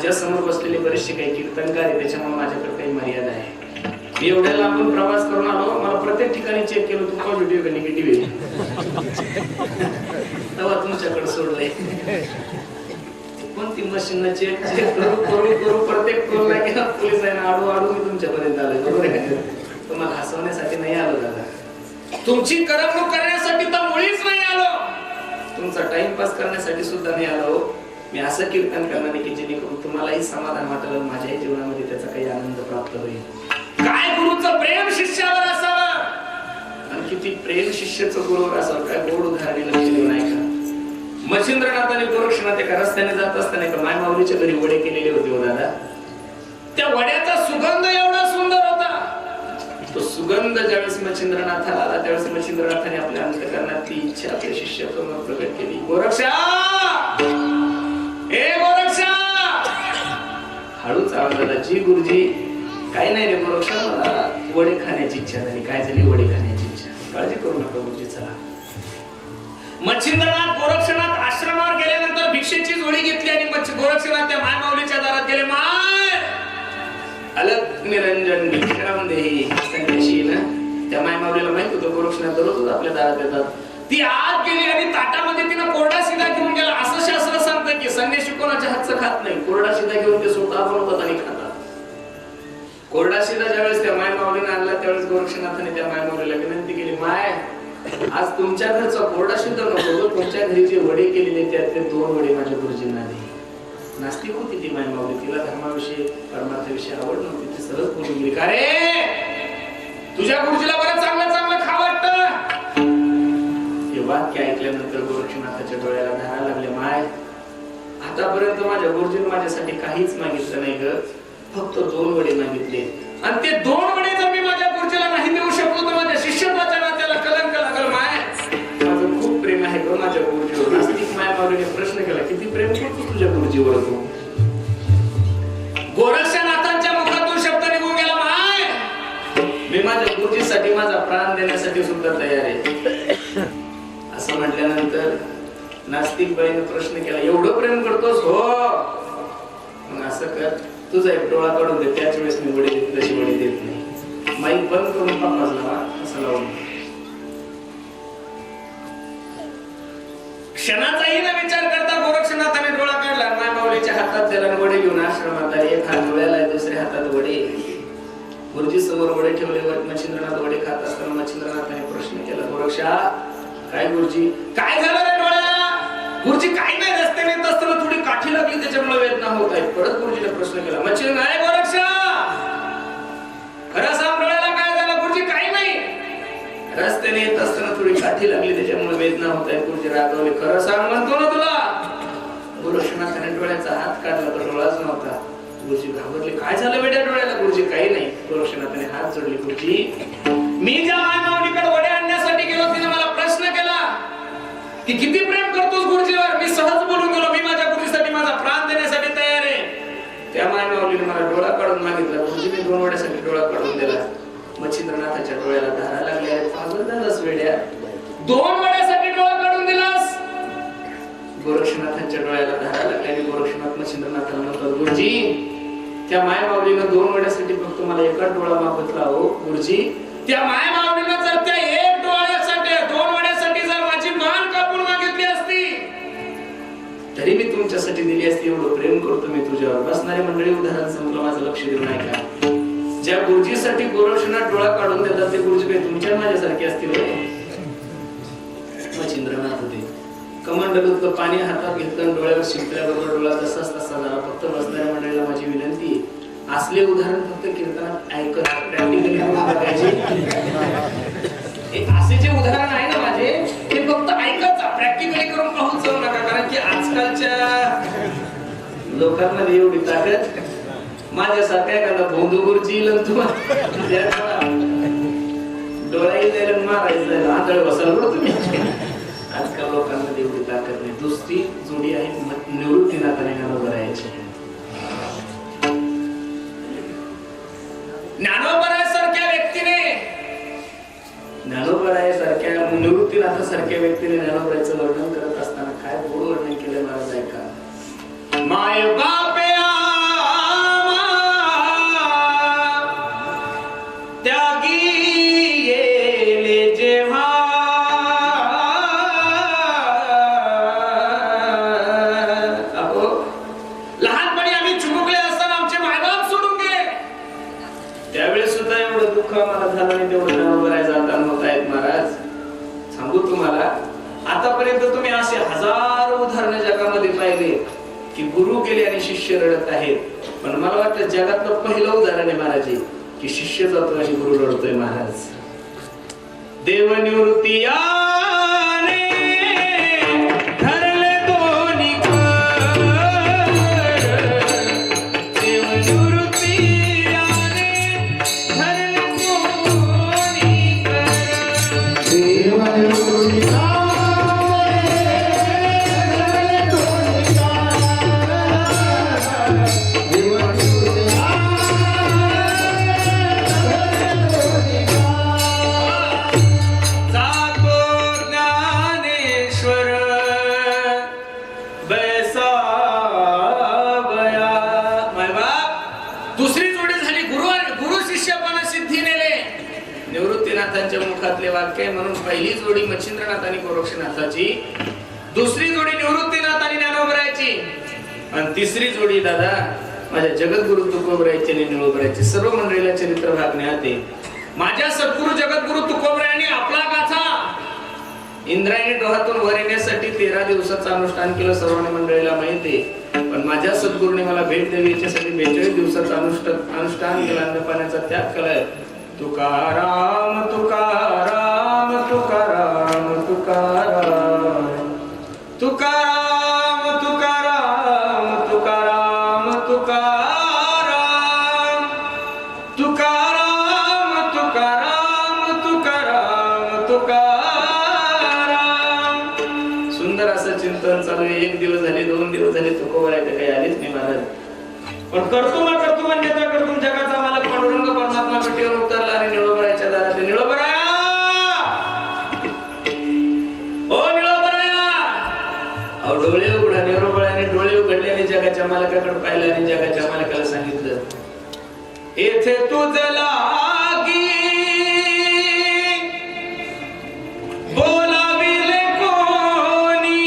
माझ्या समोर बसलेले बरेचसे काही कीर्तनकार आहे, त्याच्यामुळे माझ्याकडे काही मर्यादा आहे. मी एवढ्या लांबून प्रवास करून आलो, मला प्रत्येक ठिकाणी चेक केलं तू पॉझिटिव्ह का निगेटिव्ह आहे. तेव्हा तुमच्याकडे सोडलंय. कोणती मशीन चेक करू प्रत्येक टोलला गेला पोलिसांना आडू मी तुमच्यापर्यंत आलोय. बरोबर आहे. तुम्हाला हसवण्यासाठी नाही आलो दादा, तुमची करमणूक करण्यासाठी तर मुळीच नाही आलो, तुमचा टाइमपास करण्यासाठी सुद्धा नाही आलो. मी असं कीर्तन करणार की जेणेकरून तुम्हालाही समाधान वाटेल, माझ्याही जीवनामध्ये त्याचा काही आनंद प्राप्त होईल. काय गुरुचं प्रेम शिष्यावर असावं आणि किती प्रेम शिष्याचं गुरुवर असावं. काय गोड उदाहरणे लक्षात नाही का. मच्छिंद्रनाथ आणि गोरक्षनाथ एका रस्त्याने जात असताना एका मायमाऊलीच्या घरी वडे केलेले होते हो दादा. त्या वड्याचा सुगंध एवढा सुंदर होता. तो सुगंध ज्यावेळेस मच्छिंद्रनाथाला आला त्यावेळेस मच्छिंद्रनाथाने आपल्या अंतःकरणातली इच्छा आपल्या शिष्यासमोर प्रकट केली. गोरक्षा, ए गोरक्षा. हळूच आवाज आला, जी गुरुजी. काही नाही रे गोरक्षा, मला वडे खाण्याची इच्छा झाली. काय झाली? वडे खाण्याची इच्छा. काळजी करू नका गुरुजी, चला. मच्छिंद्रनाथ गोरक्षनाथ आश्रमावर गेल्यानंतर भिक्षेची जोडी घेतली आणि गोरक्षनाथ त्या मायमाऊलीच्या दारात गेले. माय अलग निरंजन भिक्षाम देही संन्याशी ना. त्या मायमाऊलीला माहित होतं गोरक्षनाथ दररोज आपल्या दारात येतात. ती आत गेली आणि ताटामध्ये तिनं कोरडा शिदा घेऊन गेला. असं शास्त्र सांगतं की संन्याशी कोणाच्या हातचं खात नाही, कोरडा शिदा घेऊन ते स्वतः बनवतात आणि खातात. कोरडा शिदा ज्यावेळेस त्या मायमाऊलीने आणला त्यावेळेस गोरक्षनाथाने त्या मायमाऊलीला विनंती केली, माय आज तुमच्या घरचा कोरडा शिदा नको, तुमच्या घरी जे वडे केलेले त्यातले 2 वडे माझ्या गुरुजींना दे. नास्तिक होती ती मायमाऊली, तिला धर्माविषयी परमार्थाविषयी आवड नव्हती. ती सहज बोलून गेली, का रे तुझ्या गुरुजीला बरं चांगलं चांगलं खा वाटतं. हे वाक्य ऐकल्यानंतर गोरक्षनाथाच्या डोळ्याला धारा लागले. माय आतापर्यंत माझ्या गुरुजीने माझ्यासाठी काहीच मागितलं नाही ग, फक्त 2 वडे मागितले. आणि ते 2 वडे जर मी माझ्या गुरुजीला नाही देऊ शकलो तर माझ्या शिष्यत्वाच्या नात्याला कलंक लागल. माय माझं खूप प्रेम आहे ग माझ्या गुरुजीवर. नास्तिक मायमाऊलीने प्रश्न केला, किती प्रेम करतो तुझ्या गुरुजीवर तू? गोरक्षनाथांच्या मुखातून शब्द निघून गेला, माय मी माझ्या गुरुजीसाठी माझा प्राण देण्यासाठी सुद्धा तयार आहे. असं म्हटल्यानंतर नास्तिक बाईने प्रश्न केला, एवढं प्रेम करतोस? हो. मग असं कर, तुझा एक डोळा काढून दे, त्याच वेळेस मी वडे देत, तशी वडे देत नाही. माईक बंद करून पापास लावा, असं लावून. क्षणाचाही न विचार करता गोरक्षनाथाने डोळा काढला. मायमाऊलीच्या हातात त्याला वडे घेऊन आश्रमात आले. एक हात डोळ्याला आहे, दुसऱ्या हातात वडे. गुरुजी समोर वडे ठेवले. मच्छिंद्रनाथ वडे खात असताना मच्छिंद्रनाथाने प्रश्न केला, गोरक्षा काय गुरुजी काय झालं रे डोळ्याला? गुरुजी काही नाही, रस्त्याने येत असताना थोडी काठी लागली त्याच्यामुळे वेदना होत आहे. परत गुरुजीने प्रश्न केला, मच्छिंद्रनाथ गोरक्षा खरं सांग डोळ्याला काय झालं? गुरुजी काही नाही, रस्त्याने येत असताना थोडी काठी लागली त्याच्यामुळे वेदना होत आहे. गुरुजी रागवले, खरं सांग म्हणतो ना तुला. गोरक्षनाथाने डोळ्याचा हात काढला तर डोळाच नव्हता. गुरुजी घाबरले, काय झालं बेटा डोळ्याला? गुरुजी काही नाही. गोरक्षनाथाने हात जोडले, गुरुजी मी ज्या मायमाऊलीकडे वडे आणण्यासाठी गेलो तिने मला प्रश्न केला की किती प्रेम करतोस गुरुजीवर? मी सहज बोलून गेलो, मी माझ्या गुरुजीसाठी माझा प्राण देण्यासाठी तयार आहे. त्या मायमाऊलीने मला डोळा काढून मागितला. गुरुजीने 2 वड्यासाठी डोळा काढून दिला. मच्छिंद्रनाथाच्या डोळ्याला धारा लागल्या. पागल झालास वेड्या, 2 वड्यासाठी डोळा काढून दिलास? गोरक्षनाथांच्या डोळ्याला धारा लागल्या आणि गोरक्षनाथ मच्छिंद्रनाथाला म्हणतात, गुरुजी त्या मायमाऊलीनं 2 वड्यासाठी फक्त मला एकच डोळा मागितला. हो गुरुजी, त्या मायमाऊलीनं जर त्या 1 डोळ्यासाठी 2 वड्यासाठी जर माझी मान कापून मागितली असती तरी मी तुमच्यासाठी दिली असती. एवढं प्रेम करतो मी तुझ्यावर. बसणारी मंडळी उदाहरण समजलं, माझं लक्ष देऊ नाही का? ज्या गुरुजीसाठी गोरक्षनाथ डोळा काढून देतात ते गुरुजी काही तुमच्या माझ्यासारखे असतील? मच्छिंद्रनाथ होते. कमंडलूत पाणी हातात घेतलं, डोळ्यावर शिंपल्याबरोबर डोळा तसाच तसा झाला. फक्त बसणाऱ्या मंडळीला माझी विनंती, असले उदाहरण फक्त कीर्तनात ऐकत प्रॅक्टिकली बघायचे. असे जे उदाहरण आहे ना माझे, ते फक्त ऐकत जा, प्रॅक्टिकली करून पाहून जाऊ नका. कारण की आजकालच्या लोकांमध्ये एवढी ताकद माझ्यासारख्या एखादा भोंदू गुरुजी डोळाही जायला मारायचं जायला आंधळ बसायला बरं तुम्ही. आजकाल लोकांमध्ये एवढी ताकद नाही. दुसरी जोडी आहे निवृत्तीनाथाने ज्ञानोबरायाची. ज्ञानोबरायासारख्या व्यक्तीने ज्ञानोबरायासारख्या निवृत्तीनाथासारख्या व्यक्तीने ज्ञानोबरायाचं वर्णन करत असताना काय गोड वर्णन केलं महाराज ऐका. माय बाप पाहिले की गुरु गेले आणि शिष्य रडत आहेत. पण मला वाटतं जगातलं पहिलं उदाहरण आहे महाराज की शिष्य जातो आणि गुरु रडतोय. महाराज देव निवृत्ती निवृत्तीनाथांच्या मुखातले वाक्य म्हणून पहिली जोडी मच्छिंद्रनाथ आणि गोरक्षनाथाची, दुसरी जोडी निवृत्तीनाथ आणि ज्ञानोबरायची आणि तिसरी जोडी दादा माझ्या जगद्गुरु तुकोबरायची आणि निळोबरायची. सर्व मंडळीला चरित्र भाग ज्ञाते. माझ्या सद्गुरु जगद्गुरु तुकोबरायांनी आपला गाथा इंद्रायणी डोहातून वर येण्यासाठी 13 दिवसाचं अनुष्ठान केलं. सर्वांनी मंडळीला माहिती. पण माझ्या सद्गुरूने मला भेट द्यावी याच्यासाठी 42 दिवसाचं अनुष्ठान केलं. अन्न पाण्याचा त्याग केलाय. तुकाराम तुकाराम तुकाराम तुकाराम तुकाराम तुकाराम तुकाराम तुकाराम तुकाराम तुकाराम तुकाराम तुकाराम. सुंदर असं चिंतन चालू आहे. 1 दिवस झाले, 2 दिवस झाले, तुकोबरायचे काही आलेच नाही महाराज. पण करतो म्हणजे करतो जगाचा मालक पांडुरंग परमात्मा भेटीवर उतरला आणि निळोबरायच्या दारात निळोबराया ओ निळोबराया अहो डोळे उघडा. निळोबरायाने डोळे उघडले आणि जगाच्या मालकाकडे पाहिलं आणि जगाच्या मालकाला सांगितलं येथे तुझ लागी बोलाविले कोणी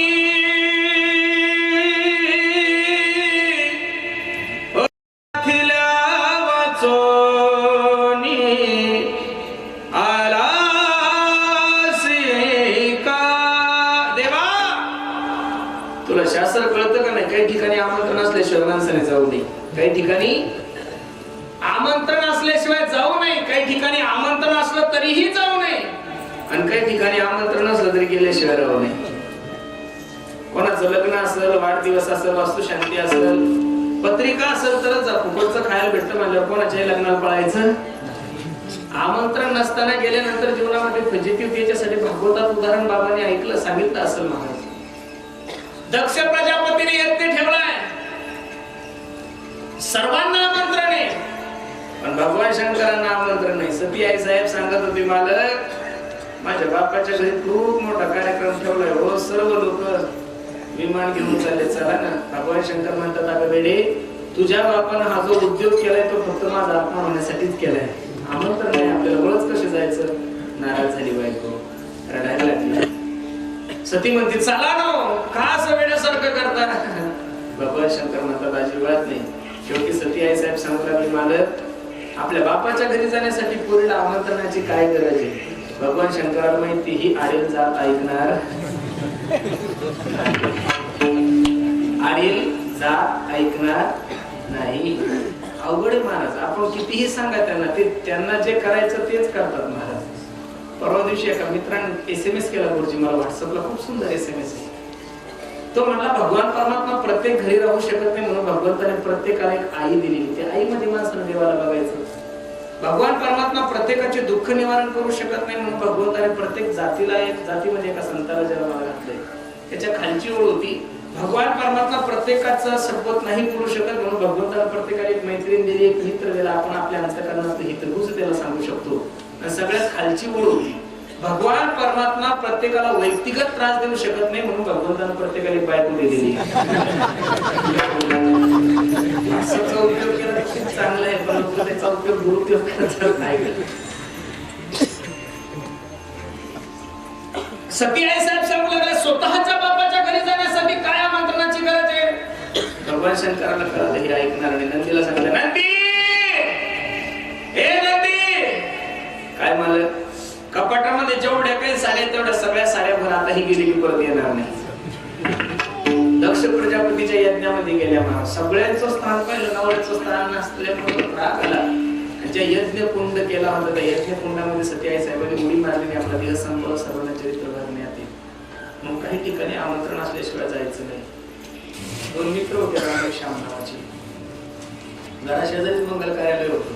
तुला शास्त्र कळतं का नाही? काही ठिकाणी आमंत्रण असल्याशिवाय माणसाने जाऊ नये. काही ठिकाणी आमंत्रण असल्याशिवाय जाऊ नये. काही ठिकाणी आमंत्रण असलं तरीही जाऊ नये. आणि काही ठिकाणी आमंत्रण असलं तरी गेल्याशिवाय राहू नये. कोणाचं लग्न असेल, वाढदिवस असेल, वास्तुशांती असेल, पत्रिका असेल तरच जा. फुकटचं खायला भेटतं म्हणल्यावर कोणाच्याही लग्नाला पळायचं. आमंत्रण नसताना गेल्यानंतर जीवनामध्ये फजिती होती. याच्यासाठी भागवतात उदाहरण बाबांनी ऐकलं, सांगितलं असेल महाराज. दक्ष प्रजापतीने यज्ञ ठेवलाय, सर्वांना आमंत्रण आहे, पण भगवान शंकरांना आमंत्रण नाही. सती आई साहेब सांगत होती मालक माझ्या बापाच्या घरी खूप मोठा कार्यक्रम ठेवलाय हो, सर्व लोक विमान घेऊन चालले, चला ना. भगवान शंकर म्हणतात अगं बेडे तुझ्या बापानं हा जो उद्योग केलाय तो फक्त माझा आत्मा होण्यासाठीच केलाय. आमंत्रण नाही आपल्याला, वळच कसे जायचं. नाराज झाली बायको, रडायला लागली. सती म्हणते चला नो, का असं वेड्यासारखं करता. भगवान शंकर म्हणतात अजिबात नाही. शेवटी सती आई साहेब सांगू लागली मालक आपल्या बापाच्या घरी जाण्यासाठी पोरीला आमंत्रणाची काय गरज आहे. भगवान शंकराला माहिती ही आडेल जात ऐकणार, आडेल जात ऐकणार नाही. अवघड महाराज. आपण कितीही सांगा त्यांना, ते त्यांना जे करायचं तेच करतात महाराज. परवा दिवशी एका मित्राने SMS केला गुरुजी मला व्हॉट्सअपला, खूप सुंदर SMS आहे. तो म्हणला भगवान परमात्मा प्रत्येक घरी राहू शकत नाही म्हणून भगवंताने प्रत्येकाला एक आई दिलेली. त्या आईमध्ये माणसाने देवाला बघायचं. भगवान परमात्मा प्रत्येकाचे दुःख निवारण करू शकत नाही म्हणून भगवंताने प्रत्येक जातीला एक जातीमध्ये एका संताला जन्माला घातलंय. त्याच्या खालची ओळ होती भगवान परमात्मा प्रत्येकाचा सपोर्ट नाही करू शकत म्हणून भगवंताला प्रत्येकाला एक मैत्रीण दिली, एक मित्र दिला. आपण आपल्या अंतःकरणातलं हितगुज त्याला सांगू शकतो. सगळ्यात खालची ओळ होती भगवान परमात्मा प्रत्येकाला व्यक्तिगत त्रास देऊ शकत नाही म्हणून भगवंताने प्रत्येकाला एक बायको दिलेली. असाचा उपयोग केला तर खूप चांगला आहे, पण त्याचा उपयोग दुरुपयोग करत नाही. सती आई साहेब सांगू लागले स्वतःच्या बापाच्या घरी जाण्यासाठी काय आमंत्रणाची गरज आहे. भगवान शंकराला कळलं हे ऐकणार आणि नंदीला सांगितलं नंदी हे नंदी काय मालक कपाटामध्ये जेवढ्या काही साड्या तेवढ्या सगळ्या साड्या भर आता ही गेली की परत येणार नाही. दक्ष प्रजापतीच्या यज्ञामध्ये गेल्या महाराज. सगळ्यांचं स्थान पाहिलं, नवऱ्याचं स्थान नसल्यामुळे राग आला. ज्या यज्ञ कुंड केला होता त्या यज्ञ कुंडामध्ये सती आई साहेबांनी उडी मारली, आपला देह संपला, सर्वांना चरित्र भरण्यात येईल. मग काही ठिकाणी आमंत्रण असल्याशिवाय जायचं नाही. दोन मित्र होते राम श्याम नावाचे, घराशेजारीच मंगल कार्यालय होतं.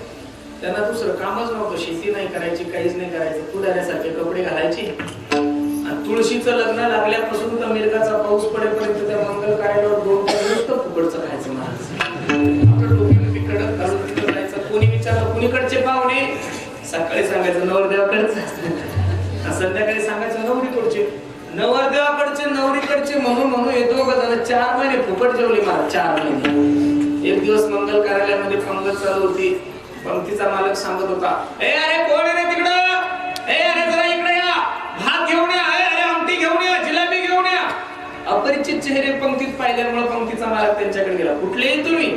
त्यांना दुसरं कामच नव्हतं, शेती नाही करायची, काहीच नाही करायचं. पुढाऱ्यासारखे कपडे घालायचे आणि तुळशीचं लग्न लागल्यापासून तर मिरगाचा पाऊस पडेपर्यंत त्या मंगल कार्यालयावर 2 तास नुसतं फुकटचं खायचं महाराज. आपलं डोक्यामध्ये कडक घालून तिथं जायचं. कोणी विचारलं कुणीकडचे पाहुणे, सकाळी सांगायचं नवरदेवाकडचं, संध्याकाळी सांगायचं नवरीकडचे. नवरदेवाकडचे नवरीकडचे म्हणून येतो का जण 4 महिने फुकट जेवले महाराज. 4 महिने. एक दिवस मंगल कार्यालयामध्ये पंगत चालू होती. पंक्तीचा मालक सांगत होता, ए अरे कोण आहे रे तिकडं, ए अरे जरा इकडे या, भात घेऊन या, अरे आमटी घेऊन या, जिलेबी घेऊन या. अपरिचित चेहरे पंक्तीत पाहिल्यामुळे पंक्तीचा मालक त्यांच्याकडे गेला. कुठले तुम्ही?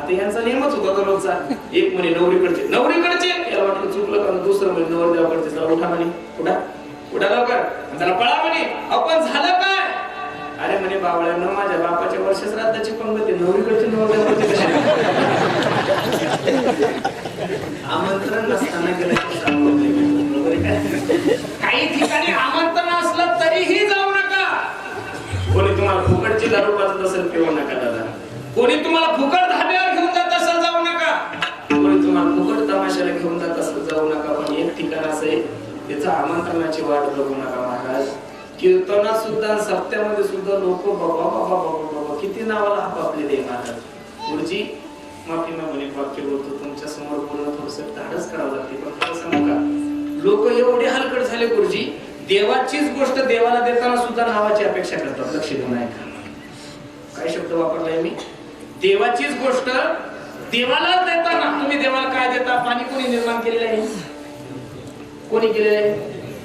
आता यांचा नियमच होता तो रोजचा. एक म्हणे नवरीकडचे, याला वाटलं चुकलं का. दुसरं म्हणे नवरदेवाकडचे. चला उठा म्हणे, उठा लवकर, त्याला पळा म्हणे. आपण झालं काय? अरे म्हणे बावळ्यानं, माझ्या बापाच्या वर्ष श्राद्धाची पंगत आहे, नवरीकडचे नवरदेवाकडचे आमंत्रण नसताना गेलं. काही ठिकाणी आमंत्रण असलं तरीही जाऊ नका. कोणी तुम्हाला फुकटची दारू पाजत असेल पिऊ नका दादा. कोणी तुम्हाला फुकट धाब्यावर घेऊन जात असेल जाऊ नका. कोणी तुम्हाला फुकट तमाशाला घेऊन जात असेल जाऊ नका. पण एक ठिकाण असं आहे, त्याचं आमंत्रणाची वाट बघू नका महाराज. कीर्तनात सुद्धा, सप्त्यामध्ये सुद्धा लोक बाबा किती नावाला आपापलेले महाराज. गुरुजी माफी मागून एक वाक्य बोलतो तुमच्या समोर बोलणं थोडंसं धाडस करावं लागते. पण खरं सांगू का, लोक एवढे हलकट झाले गुरुजी, देवाचीच गोष्ट देवाला देताना सुद्धा नावाची अपेक्षा करतात. लक्ष देऊ नये का, काय शब्द वापरलाय मी? देवाचीच गोष्ट देवाला देताना. तुम्ही देवाला काय देता? पाणी कोणी निर्माण केलेलं आहे? कोणी केलेलं आहे?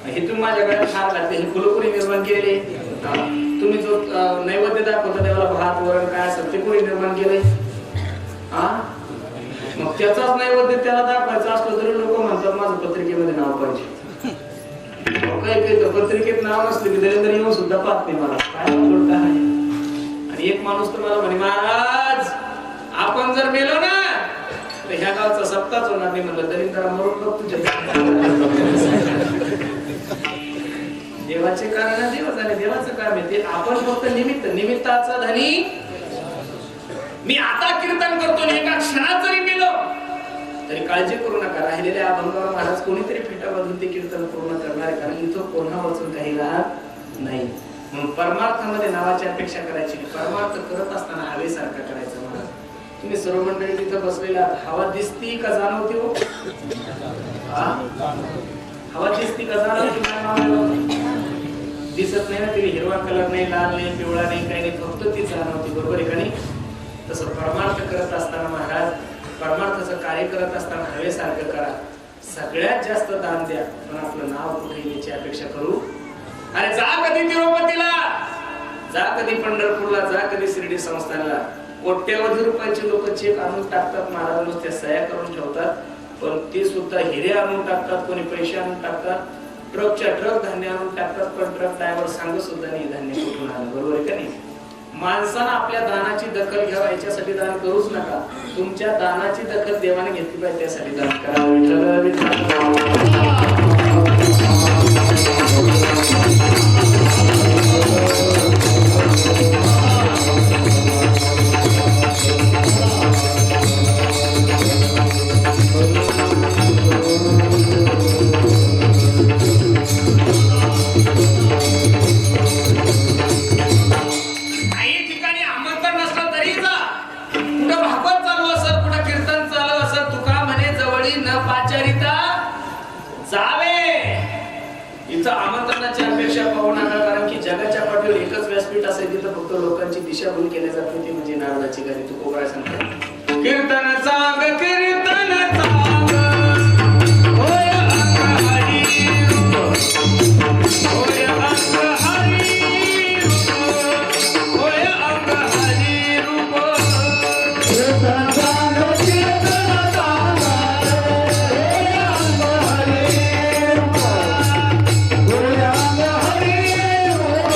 हे तुम्ही माझ्या गळ्यात हार घालते, हे फुलं कोणी निर्माण केलेले? तुम्ही जो नैवेद्य दाखवता देवाला, भात वरण काय असेल ते कोणी निर्माण केलंय? मग त्याचाच नैवेद्य त्याला दाखवायचा असतो तरी लोक म्हणतात माझं पत्रिकेमध्ये नाव पाहिजे. काही पत्रिकेत नाव नसले की दलिंदर येऊन सुद्धा पाहत नाही मला, काय आहे. आणि एक माणूस तर मला म्हणे, महाराज आपण जर मेलो ना तर ह्या गावचा सप्ताच होणार नाही. म्हणलं दलिंदरा मरून बघ तुझ्या. देवाचे कारण देव झाले, देवाचं काम आहे ते. आपण फक्त निमित्ताचा धनी. मी आता कीर्तन करतो, एका क्षणात जरी मेलो तरी काळजी करू नका. राहिलेल्या अभंगावर महाराज कोणीतरी फेटा बांधून ते कीर्तन पूर्ण करणार आहे. कारण इथं कोणा वाचून काही राहत नाही. म्हणून परमार्थामध्ये नावाची अपेक्षा करायची. परमार्थ करत असताना हवेसारखा करायचा महाराज. तुम्ही सर्व मंडळी तिथं बसलेला, हवा दिसती का जाणवते हो? हवा दिसती का जाणवते? दिसत नाही ना. तिने हिरवा कलर नाही, लाल नाही, पिवळा नाही, काही नाही, फक्त ती जाणवते. बरोबर आहे का नाही? तसं परमार्थ करत असताना महाराज, परमार्थाचं कार्य करत असताना हवेसारखं करा. सगळ्यात जास्त दान द्या, पण आपलं नाव कुठे येण्याची अपेक्षा करू. अरे जा कधी तिरुपतीला, जा कधी पंढरपूरला, जा कधी शिर्डी संस्थानला. कोट्यवधी रुपयाचे लोक चेक आणून टाकतात महाराज, नुसत्या सह्या करून ठेवतात. पण ते सुद्धा हिरे आणून टाकतात, कोणी पैसे आणून टाकतात, ट्रकच्या ट्रक धान्य आणून टाकतात. पण ट्रक ड्रायव्हर सांगत सुद्धा नाही धान्य कुठून आलं. बरोबर आहे का नाही? माणसानं आपल्या दानाची दखल घ्यावा, याच्यासाठी दान करूच नका. तुमच्या दानाची दखल देवाने घेतली पाहिजे, त्यासाठी दान करा. आमंत्रणाची अपेक्षा पाहू नका. कारण की जगाच्या पाठीवर एकच व्यासपीठ असेल जिथं फक्त लोकांची दिशाभूल केली जाते, ती म्हणजे नारदाची गाणी. तू कोबरा सांगतो कीर्तन सांग, कीर्तन सांग, होय अंग हरी रूप, होय अंग हरी रूप, होय अंग हरी रूप. कीर्तन सांग, कीर्तन सांग, होय अंग हरी रूप, होय अंग हरी रूप,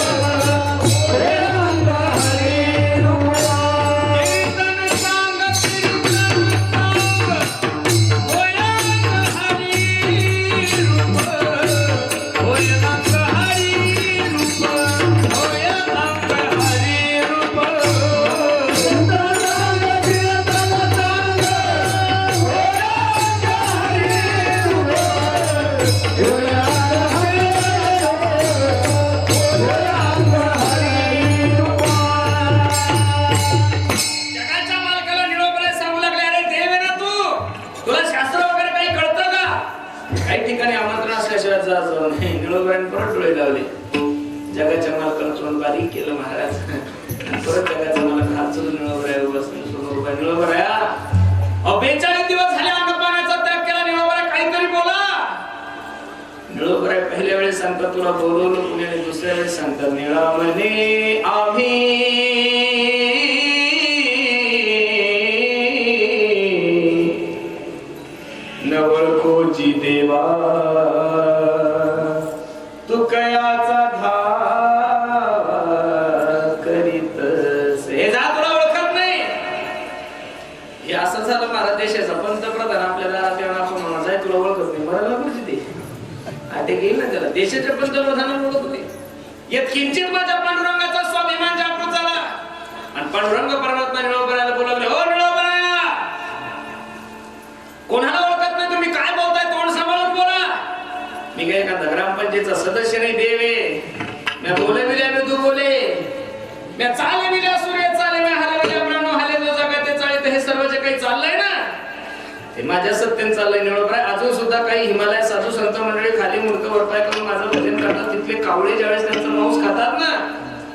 होय अंग हरी रूप. तोंड बारीक केलं महाराज. परत जगाचा मला हात चलून निळोबराया बसून सोनोबा निळोबराया 42 दिवस झाले अन्नपाण्याचा त्याग केला. निळोबराया काहीतरी बोला. निळोबराया पहिल्या वेळेस सांगतात तुला बोलवलं पुण्याने, दुसऱ्या वेळेस सांगतात निळा म्हणे आम्ही नवळखोजी देवा तू कयाचा धावा करीतस. हे जा तुला ओळखत नाही. हे असं झालं भारत देशाचा पंतप्रधान आपल्या दारात येऊन आपण म्हणा जाय तुला ओळखत नाही. मरायला कुठे ते ते घेईल ना त्याला. देशाच्या पंतप्रधानाला ओळखत होते. यात किंचित माझ्या पांडुरंगाचा स्वाभिमान जागृत झाला आणि पांडुरंग परमात्मा निळोबरायाला बोलावले हो निळोबराया कोणाला ओळखत नाही तुम्ही काय बोलताय तोंड सांभाळून बोला. मी काय एखादा ग्रामपंचायतचा सदस्य नाही देवे. मी बोले बिल्या मी तू बोले मी चाले बिल्या सूर्य चाले मी हाले बिल्या ब्रह्म हाले जो जगाते चाळे तर हे सर्व जे काही चाललंय ना ते माझ्या सत्तेने चाललंय. निळोबराय अजून सुद्धा काही हिमालय साधू संत मंडळी खाली मुडकं वरपाय करून माझं भजन करतात. तिथले कावळे ज्यावेळेस त्यांचं मांस खातात ना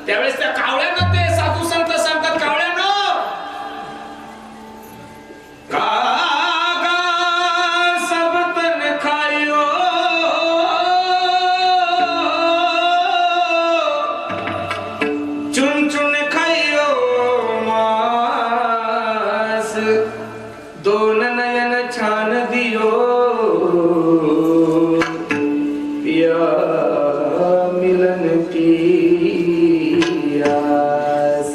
त्यावेळेस त्या कावळ्यांना ते साधू संत सांगतात कावळ्यांनो कागा सबतन खायो चुन चुन खायो मास दोन नयन छान दियो पिया मिलन की आस.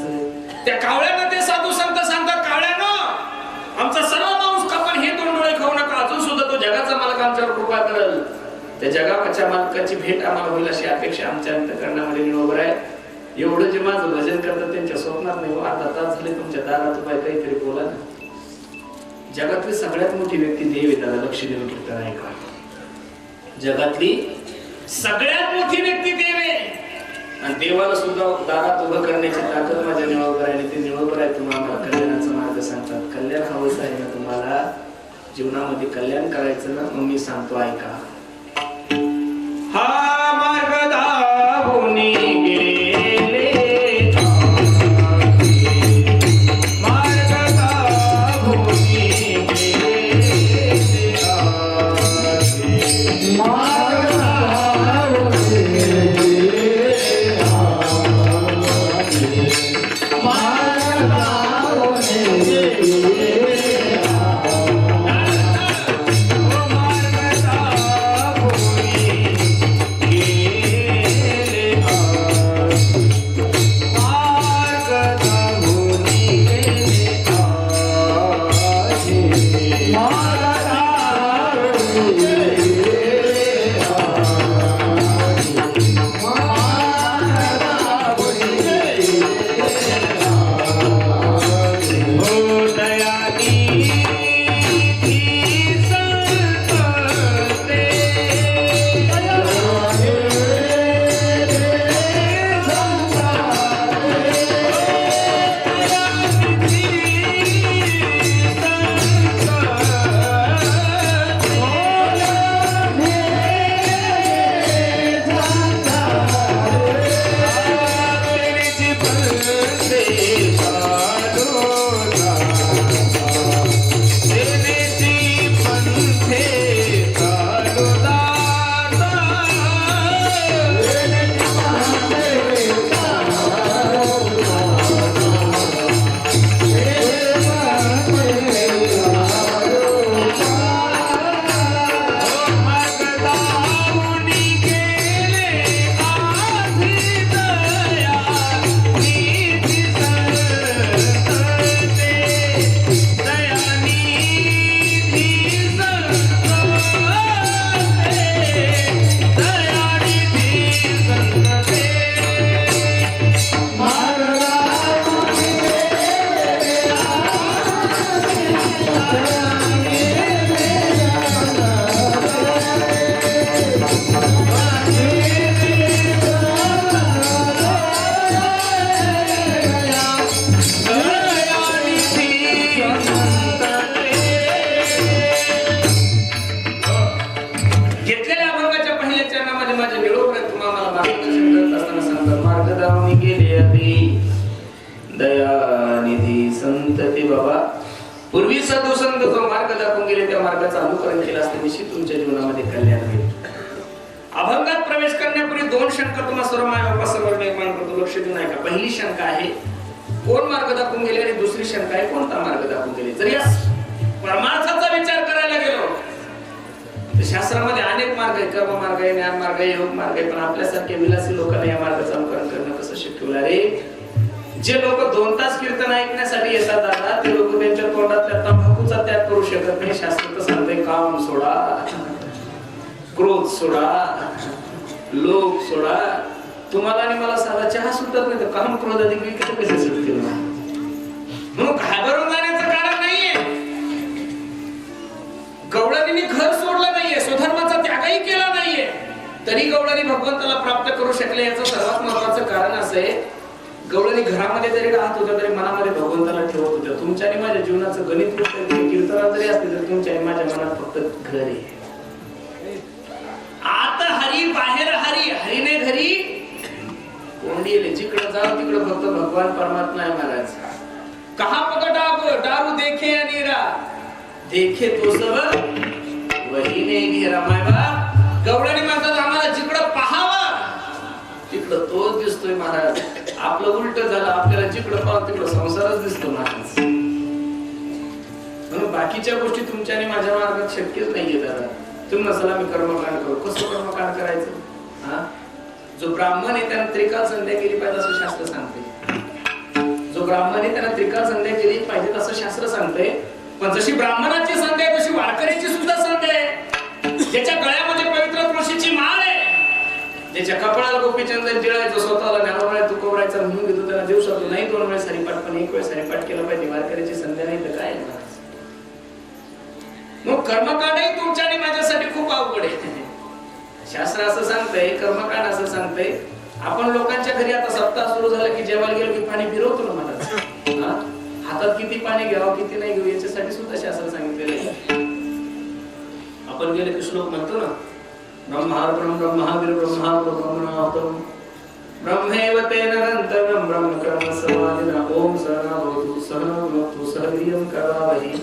त्या कावळ्यांना ते साधू संत सांगतात कावळ्यांनो आमचा सर्व माणूस कापण हे दोन डोळे खाऊ नका. अजून सुद्धा तो जगाचा मालक आमच्यावर कृपा करेल. त्या जगाच्या मालकाची भेट आम्हाला होईल अशी अपेक्षा आमच्या अंतःकरणामध्ये निळोबर आहे. एवढं जे माझं भजन करतात त्यांच्या स्वप्नात नाही. अर्धा तास झाले तुमच्या दारात उभा काहीतरी बोला ना. जगातली सगळ्यात मोठी व्यक्ती देव आहे. त्याला लक्ष देऊन कीर्तन आहे का. जगातली सगळ्यात मोठी व्यक्ती देव आहे आणि देवाला सुद्धा दारात उभं करण्याची ताकद माझ्या निळोबर आहे. ते निळोबर आहे तुम्हाला कल्याणाचा मार्ग सांगतात. कल्याण हवंच आहे ना तुम्हाला जीवनामध्ये कल्याण करायचं ना मग मी सांगतो ऐका. हा मार्ग दाबुनी गेले दया निधी संतती बाबा. पूर्वी साधू संत जो मार्ग दाखवून गेले त्या मार्गाचं अनुकरण केलं असतं निश्चित तुमच्या जीवनामध्ये कल्याण होईल. अभंगात प्रवेश करण्यापूर्वी दोन शंका तुम्हाला सर्व माय बापा सर्व निर्माण करतो. लक्ष देऊ नका. पहिली शंका आहे कोण मार्ग दाखवून गेले आणि दुसरी शंका आहे कोणता मार्ग दाखवून गेले. जर या परमार्थाचा विचार करायला गेलो तर शास्त्रामध्ये अनेक मार्ग आहे. कर्म मार्ग आहे, ज्ञान मार्ग आहे, योग मार्ग आहे. पण आपल्यासारख्या विलासी लोकांना या मार्गाचं अनुकरण करणं कसं शक्य होईल. अरे जे लोक 2 तास कीर्तन ऐकण्यासाठी येतात दादा ते लोक त्यांच्या तोंडातल्या तंबाखूचा त्याग करू शकत नाही. शास्त्र तर सांगते काम सोडा, क्रोध सोडा, लोभ सोडा. तुम्हाला आणि मला साधा चहा सुटत नाही तर काम क्रोध अधिक कसे सुटतील. म्हणून घाबरून जाण्याचं कारण नाहीये. गवळणीने घर सोडलं नाहीये, स्वधर्माचा त्यागही केला नाहीये, तरी गवळणी भगवंताला प्राप्त करू शकले. याचं सर्वात महत्वाचं कारण असं आहे गवळणी घरामध्ये जरी राहत होत्या तरी मनामध्ये भगवंताला ठेवत होत्या. तुमच्या आणि माझ्या जीवनाचं गणित कीर्तनात जरी असते तर तुमच्या आणि माझ्या मनात फक्त घर आहे. आत हरी बाहेर हरी, हरीने घरी कोंडी. जिकडे जाऊ तिकडे फक्त भगवान परमात्मा आहे महाराज. कहा पकडाब दारू देखे अनीरा देखे तो सब वही नाही घेरा. माय बाप गवळणी म्हणतात आम्हाला जिकडं पाहावं तिकडं तोच दिसतोय महाराज. आपलं उलट झालं, आपल्याला जिकडं पाहावं तिकडं संसारच दिसतो महाराज. म्हणून बाकीच्या गोष्टी तुमच्या आणि माझ्या मार्गात शक्यच नाहीये दादा. तुम्ही नसला मी कर्मकांड करू. कसं कर्मकांड करायचं. हा जो ब्राह्मण आहे त्यानं त्रिकाल संध्या केली पाहिजे असं शास्त्र सांगते. जो ब्राह्मण आहे त्यानं त्रिकाल संध्या केली पाहिजे असं शास्त्र सांगते. पण जशी ब्राह्मणाची संध्या आहे तशी वारकऱ्याची सुद्धा संध्या आहे. ज्याच्या गळ्यामध्ये पवित्र तुळशीची माळ आहे, ज्याच्या कपाळाला गोपीचंदन टिळायचं, स्वतःला ज्ञानोबा तुकोबरायचा म्हणून घेतो त्याला दिवसातून नाही 2 वेळेस हरिपाठ पण 1 वेळेस हरिपाठ केला पाहिजे. वारकऱ्याची संध्या नाही तर काय. मग कर्मकांडही तुमच्या आणि माझ्यासाठी खूप अवघड आहे. शास्त्र असं सांगतंय, कर्मकांड असं सांगतंय. आपण लोकांच्या घरी आता सप्ताह सुरू झाला की जेवायला गेलो की पाणी फिरवतो ना मला. हातात किती पाणी घ्यावं किती नाही घेऊ याच्यासाठी सुद्धा शास्त्र सांगितलेलं आहे. आपण गेले की श्लोक म्हणतो ना ब्रह्मार ब्रह्महावीर ब्रह्मा ब्रह्मणातम ब्रह्मैव तेन गंतव्यं ब्रह्म कर्म समाधिना ओम सहना भवतु सहनौ भुनक्तु सह वीर्यं करवावहै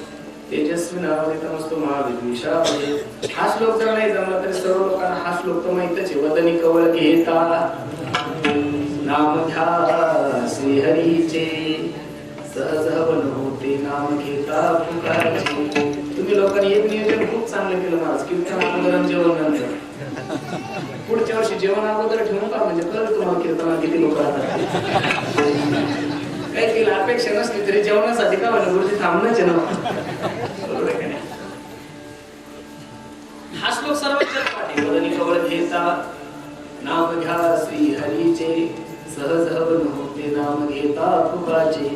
तेजस्विनावधीतमस्तु मा विद्विषावहै. हा श्लोक जर नाही जमला तरी सर्व लोकांना हा श्लोक तर माहितच आहे. वदनी कवळ घेता नाम घ्या श्री हरीचे सहज हवन होते नाम घेता पुकाराचे. तुम्ही लोकांनी एक नियोजन खूप चांगलं केलं महाराज. कीर्तन अगोदर जेवण नंतर. पुढच्या वर्षी जेवण अगोदर ठेवून का म्हणजे कळलं तुम्हाला कीर्तनात किती लोक राहतात. काही केलं अपेक्षा नसली तरी जेवणासाठी का म्हणजे गुरुजी थांबणंच आहे ना. बरोबर आहे का नाही. हा श्लोक सर्वात पाठी. वदनी कवळ घेता नाम घ्या श्री हरीचे सहज हवन होते नाम घेता तुकाचे.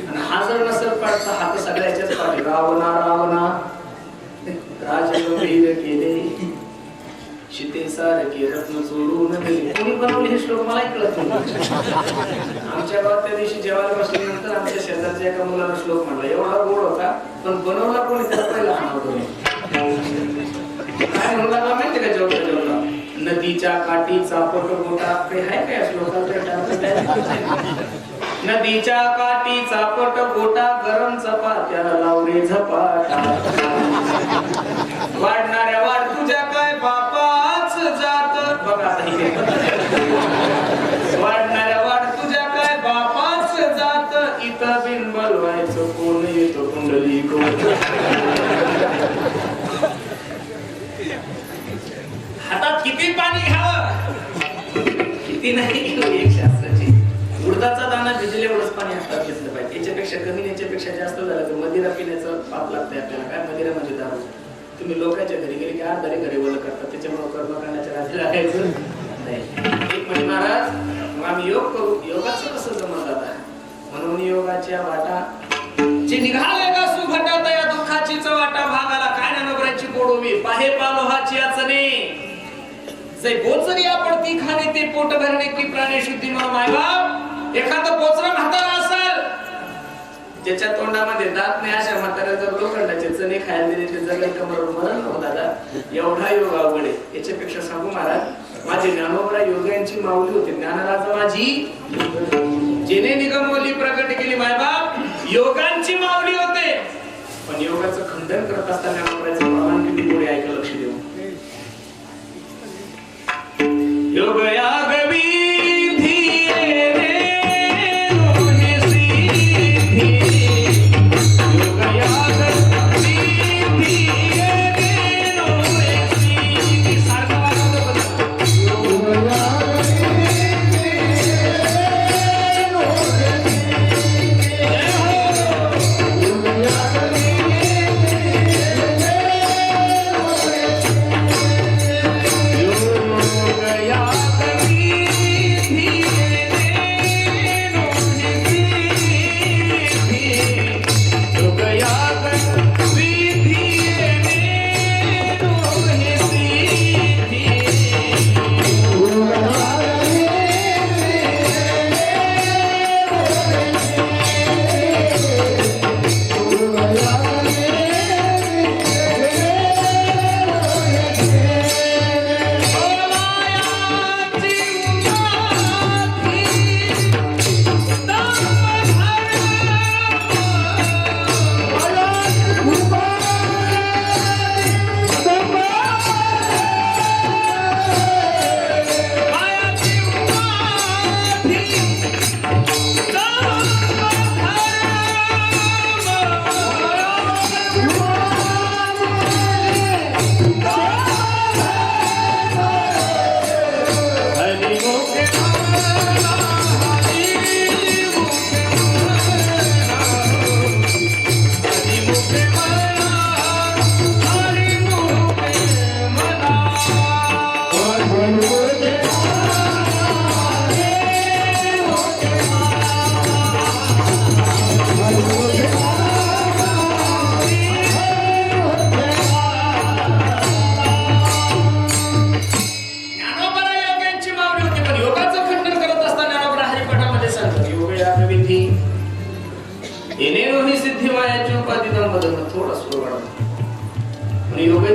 आणि हा जर नसेल पाठता हा तर सगळ्याच्याच पाठी. रावणा रावणा राजगंभीर केले शितेसारखे रत्न चोरून गेले. कोणी बनवले हे श्लोक मलाही कळत नाही. आमच्या गावात त्या दिवशी जेवायला बसल्यानंतर आमच्या शेजारच्या एका मुलाला श्लोक म्हणला. एवढा गोड होता पण बनवला कोणी त्याला पहिला आणवतो. काय म्हणू लागला माहिती का जेवता जेवता नदीच्या काठीचा पटगोटा. काही आहे काय श्लोकात. नदीच्या काठीचा पटगोटा गरम चपात्याला लावले झपाटा. वाढणाऱ्या वाढ तुझ्या काय बापाच जात. बघा वाढणाऱ्या वाढ तुझ्या काय बापाच जात. इथं बिन बलवायचं कोण येतो कुंडली कोण. हातात किती पाणी घ्यावं किती नाही एक शास्त्राची. उडदाचा दाना भिजले एवढंच पाणी हातात घेतलं पाहिजे. याच्यापेक्षा कमी याच्यापेक्षा जास्त झालं तर मदिरा पिण्याचं पाप लागतंय आपल्याला. काय मदिरा म्हणजे दारू. तुम्ही लोकांच्या घरी गेले की अर्धारे घरी वळ करतात. त्याच्यामुळे कर्मकांडाच्या रात्री लागायचं नाही. एक म्हणजे महाराज मग आम्ही योग करू. योगाचं कसं जमत आता. म्हणून योगाच्या वाटा जे निघाले का सुघटात या दुःखाचीच वाटा भागाला काय ना नवऱ्याची गोडोवी पाहे पालोहाची याचने जे बोचरिया पडती खाणे ते पोट भरणे की प्राणी शुद्धी म्हणून मायबाप. एखादं बोचरा म्हातारा असेल ज्याच्या तोंडामध्ये दात नाही अशा म्हाताऱ्या जर लोखंडाचे चणे खायला दिले ते जर कमर मरण हो दादा. एवढा योग अवघड आहे. याच्यापेक्षा सांगू महाराज माझे ज्ञानोबरा योगांची माऊली होते. ज्ञानराज माझी जेने निगमवली प्रगट केली मायबाप. योगांची माऊली होते, पण योगाचं खंडन करत असताना ज्ञानोबाचं प्रमाण किती पुढे ऐका, लक्ष देऊ. योग याग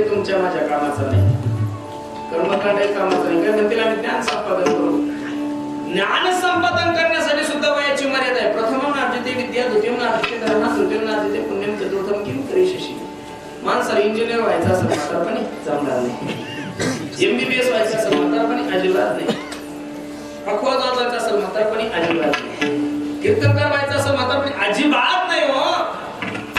तुमच्या माझ्या कामाचा नाही, कर्मकांड कामाचा नाही. काय म्हणतील आम्ही ज्ञान संपादन करू. ज्ञान संपादन करण्यासाठी सुद्धा वयाची मर्यादा आहे. प्रथमं नार्जिते विद्या, द्वितीयं नार्जिते धर्मः, तृतीयं नार्जिते पुण्यं, चतुर्थं किं करिष्यसि. माणसाला इंजिनियर व्हायचं असं म्हातारपणी जमणार नाही, MBBS व्हायचं असं म्हातारपणी अजिबात नाही, पखवाज वाजवायचं असं म्हातारपणी अजिबात नाही, कीर्तनकार व्हायचं असं म्हातारपणी अजिबात नाही. हो,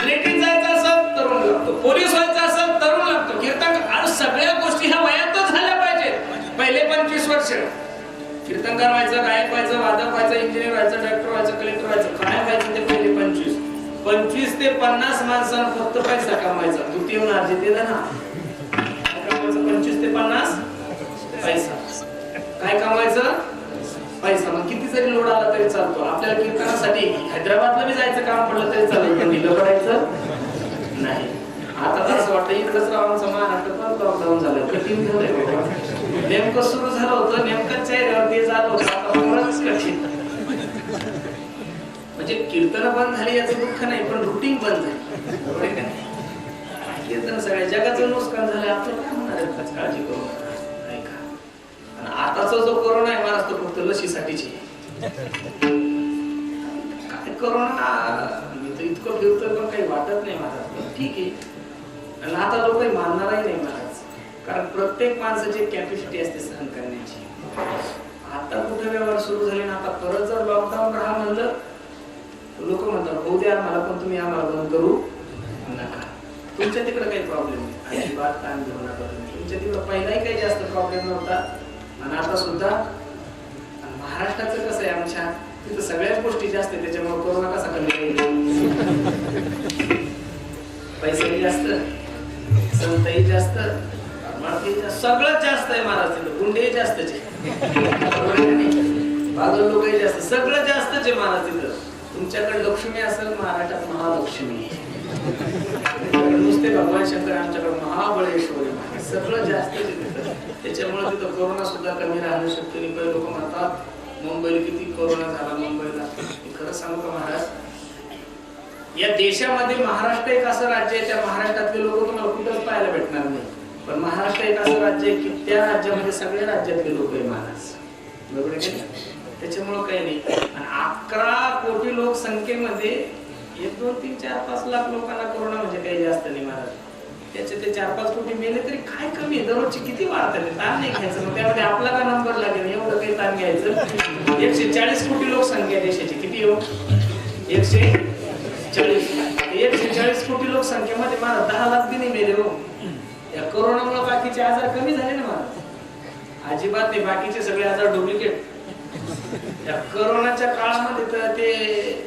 लेटीन जायचं असं तरुण लागतो, पोलीस व्हायचं असं तरुण लागतो, कीर्तनकार, सगळ्या गोष्टी ह्या वयातच झाल्या पाहिजेत. पहिले 25 वर्ष कीर्तनकार व्हायचं, गायक व्हायचं, वादक व्हायचं, इंजिनियर व्हायचं, डॉक्टर व्हायचं, कलेक्टर व्हायचं, काय व्हायचं ते पहिले 25 ते 50 माणसांना फक्त पैसा कमवायचा. द्वितीय नार्जिते धर्मः, कमवायचं 25 ते 50 पैसा. काय कमवायचं? पैसा. मग किती जरी लोड आला तरी चालतो. आपल्याला कीर्तनासाठी हैदराबादला बी जायचं काम पडलं तरी चालेल, पण दिलं पडायचं नाही. आता तर असं वाटतं इकडंच राहून महाराष्ट्रात लॉकडाऊन झालं, कठीण झालंय. नेमकं सुरू झालं होतं, नेमकं चेहऱ्यावर ते झालं होतं, आता बरंच कठीण. म्हणजे कीर्तन बंद झाली याचं दुःख नाही, पण रुटीन बंद झाली. कीर्तन सगळ्या जगाचं नुकसान झालं, आपलं काय होणार आहे? काळजी करू नका. आणि आताचा जो कोरोना आहे महाराज, तो फक्त लशीसाठीची. काय कोरोना इतकं फिरतोय पण काही वाटत नाही महाराज, ठीक आहे. आणि आता लोक काही मानणारही नाही महाराज, कारण प्रत्येक माणसाची कॅपॅसिटी असते सहन करण्याची. आता कुठे व्यवहार सुरू झाले ना, आता परत जर लॉकडाऊन राहा म्हणलं लोक म्हणतात होऊ द्या मला, पण तुम्ही आम्हाला बंद करू नका. तुमच्या तिकडे काही प्रॉब्लेम नाही, अजिबात ताण घेऊ नका. तुमच्या तिकडे पहिलाही काही जास्त प्रॉब्लेम नव्हता आणि आता सुद्धा. महाराष्ट्राचं कसं आहे, आमच्या तिथं सगळ्याच गोष्टी जास्त आहे, त्याच्यामुळे कोरोना कसा कमी पैसेही जास्त, संतही जास्त, सगळं जास्त आहे महाराज. तिथं गुंडेही जास्तच आहे, बाजू लोकही जास्त, सगळं जास्तच आहे महाराज. तिथं तुमच्याकडे लक्ष्मी असेल, महाराष्ट्रात महालक्ष्मी. नुसते भगवान शंकर, आमच्याकडे महाबळेश्वरी, सगळं जास्त तिथं. त्याच्यामुळे तिथं कोरोना सुद्धा कमी राहणं शक्य नाही. काही लोक म्हणतात मुंबईला किती कोरोना झाला मुंबईला. खरं सांगू का महाराज, या देशामध्ये महाराष्ट्र एक असं राज्य आहे, त्या महाराष्ट्रातले लोक तुम्हाला कुठंच पाहायला भेटणार नाही. पण महाराष्ट्र एक असं राज्य आहे की त्या राज्यामध्ये सगळ्या राज्यातले लोक आहे महाराज, बरोबर आहे. त्याच्यामुळं काही नाही. आणि 11 कोटी लोकसंख्येमध्ये 1, 2, 3, 4, 5 लाख लोकांना कोरोना म्हणजे काही जास्त नाही महाराज. त्याचे ते 4-5 कोटी मेले तरी काय कमी आहे, दररोजची किती वाढतात, ताण नाही घ्यायचं. मग त्यामध्ये आपला का नंबर लागेल एवढं काही ताण घ्यायचं. 140 कोटी लोकसंख्या देशाची, किती हो 140. 140 कोटी लोकसंख्येमध्ये महाराज 10 लाख बी नाही मेले हो. या कोरोनामुळे बाकीचे आजार कमी झाले ना महाराज, अजिबात नाही. बाकीचे सगळे आजार डुप्लिकेट. या कोरोनाच्या काळामध्ये तर ते